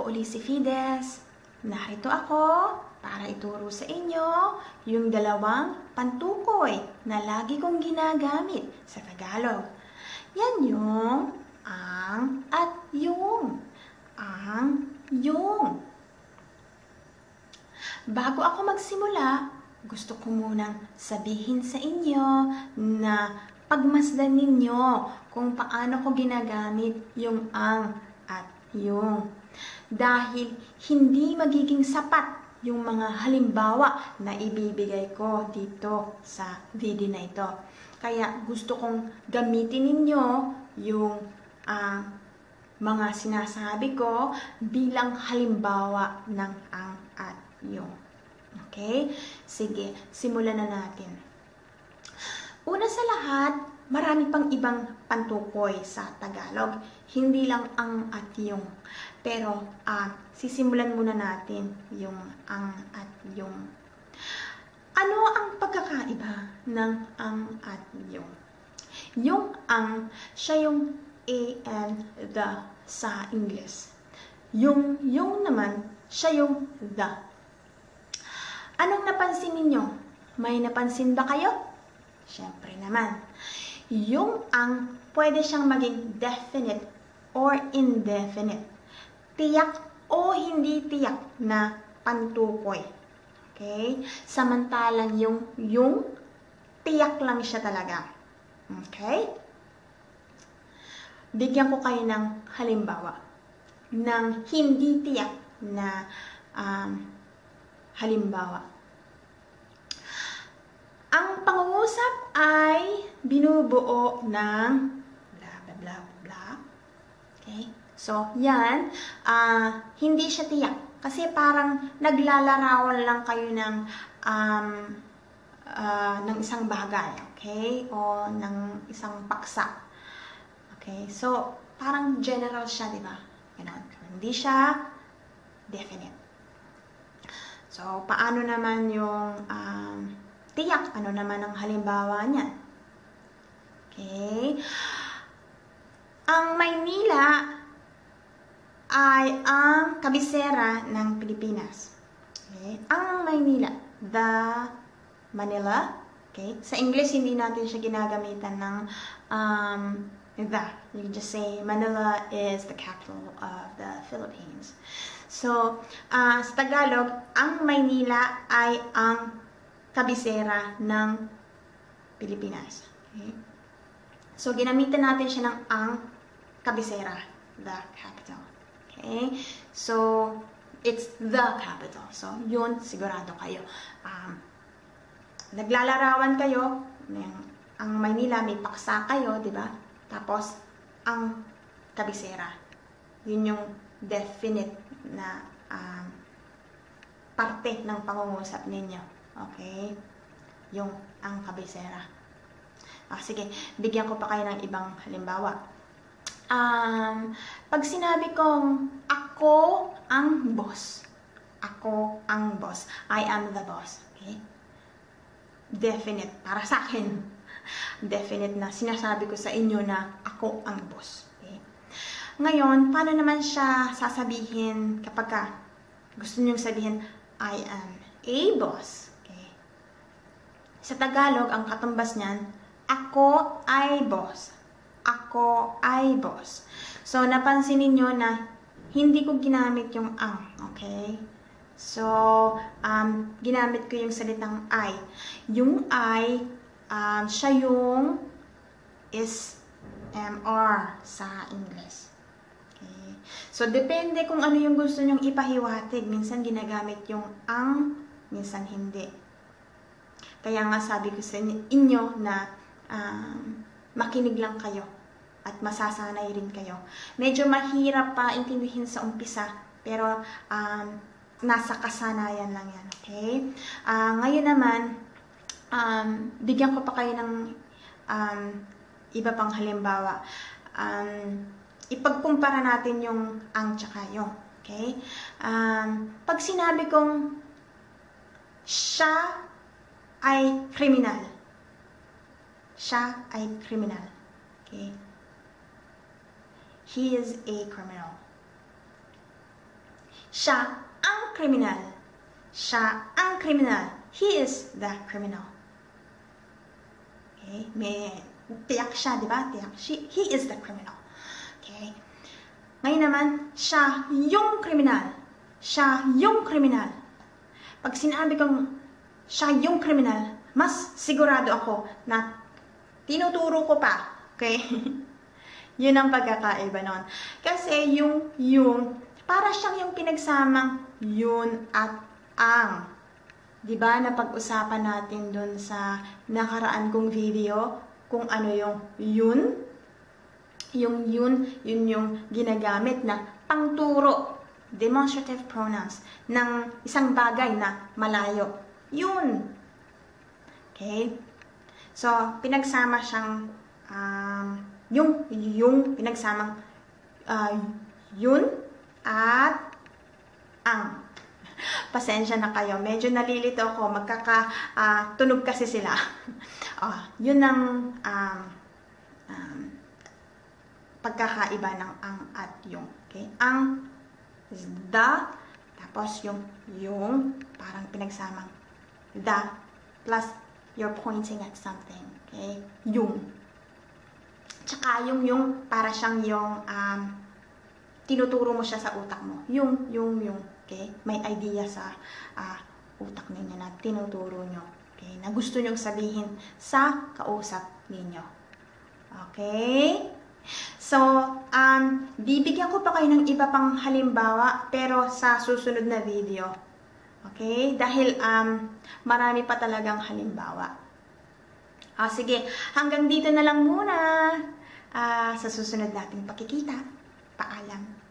po uli si Fides. Narito ako para ituro sa inyo yung dalawang pantukoy na lagi kong ginagamit sa Tagalog. Yan yung ang at yung. Ang, yung. Bago ako magsimula, gusto ko munang sabihin sa inyo na pagmasdan ninyo kung paano ko ginagamit yung ang at yung. Dahil hindi magiging sapat yung mga halimbawa na ibibigay ko dito sa video na ito. Kaya gusto kong gamitin ninyo yung mga sinasabi ko bilang halimbawa ng ang at yung. Okay? Sige, simulan na natin. Una sa lahat, marami pang ibang pantukoy sa Tagalog. Hindi lang ang at yung. Pero, sisimulan muna natin yung ang at yung. Ano ang pagkakaiba ng ang at yung? Yung ang, siya yung a and the sa English. Yung naman, siya yung the. Anong napansin ninyo? May napansin ba kayo? Siyempre naman. Yung ang, pwede siyang maging definite or indefinite. Tiyak o hindi tiyak na pantukoy. Okay? Samantalang yung tiyak lang siya talaga. Okay? Bigyan ko kayo ng halimbawa ng hindi tiyak na halimbawa. Ang pangungusap ay binubuo ng bla bla bla bla. Okay? So, yan, hindi siya tiyak. Kasi parang naglalarawan lang kayo ng isang bagay. Okay? O ng isang paksa. Okay? So, parang general siya, di ba? Ganon. Hindi siya definite. So, paano naman yung tiyak? Ano naman ang halimbawa niyan? Okay? Ang Maynila ay ang kabisera ng Pilipinas. Okay? Ang Maynila, the Manila. Okay? Sa English, hindi natin siya ginagamitan ng the. You just say Manila is the capital of the Philippines. So, sa Tagalog, ang Maynila ay ang kabisera ng Pilipinas. Okay? So, ginamitan natin siya ng ang kabisera, the capital. Okay? So, it's the capital. So, yun, sigurado kayo. Naglalarawan kayo, ang Maynila, may paksa kayo, di ba? Tapos, ang kabisera. Yun yung definite na parte ng pangungusap ninyo. Okay? Yung ang kabisera. Sige, bigyan ko pa kayo ng ibang halimbawa. Pag sinabi kong ako ang boss. Ako ang boss. I am the boss. Okay? Definite. Para sa akin. Definite na sinasabi ko sa inyo na ako ang boss. Okay? Ngayon, paano naman siya sasabihin kapag gusto niyong sabihin, I am a boss. Okay? Sa Tagalog, ang katumbas niyan, ako ay boss. Ako ay boss. So, napansin niyo na hindi ko ginamit yung ang. Okay? So, ginamit ko yung salitang I. Yung I, siya yung is MR sa English. Okay? So, depende kung ano yung gusto nyong ipahiwatig. Minsan ginagamit yung ang, minsan hindi. Kaya nga sabi ko sa inyo na makinig lang kayo at masasanay rin kayo. Medyo mahirap pa intindihin sa umpisa, pero nasa kasanayan lang yan. Okay? Ngayon naman, bigyan ko pa kayo ng iba pang halimbawa. Ipagkumpara natin yung ang tsaka yung. Okay? Pag sinabi kong siya ay kriminal. Siya ay kriminal. Okay? He is a criminal. Siya ang kriminal. Siya ang kriminal. He is the criminal. Okay? May tiyak siya, di ba? Tiyak. He is the criminal. Okay? Ngayon naman, siya yung kriminal. Siya yung kriminal. Pag sinabi kong siya yung kriminal, mas sigurado ako na tinuturo ko pa. Okay? Yun ang pagkakaiba nun. Kasi yung, para siyang yung pinagsamang yun at ang. Diba, napag-usapan natin dun sa nakaraan kong video, kung ano yung yun. Yung yung ginagamit na pangturo, demonstrative pronouns, ng isang bagay na malayo. Yun. Okay? So, pinagsama siyang, yung pinagsamang yun at ang. Pasensya na kayo. Medyo nalilito ako. Magkakatunog kasi sila. Yun ang pagkakaiba ng ang at yung. Okay? Ang is the, tapos yung parang pinagsamang the plus you're pointing at something. Okay? Yung. Tsaka yung para siyang yung tinuturo mo siya sa utak mo. Yung. Okay? May idea sa utak ninyo na tinuturo nyo. Okay? Na gusto nyong sabihin sa kausap ninyo. Okay? So, bibigyan ko pa kayo ng iba pang halimbawa pero sa susunod na video. Okay? Dahil marami pa talagang halimbawa. Sige, hanggang dito na lang muna. Sa susunod nating pakikita. Paalam.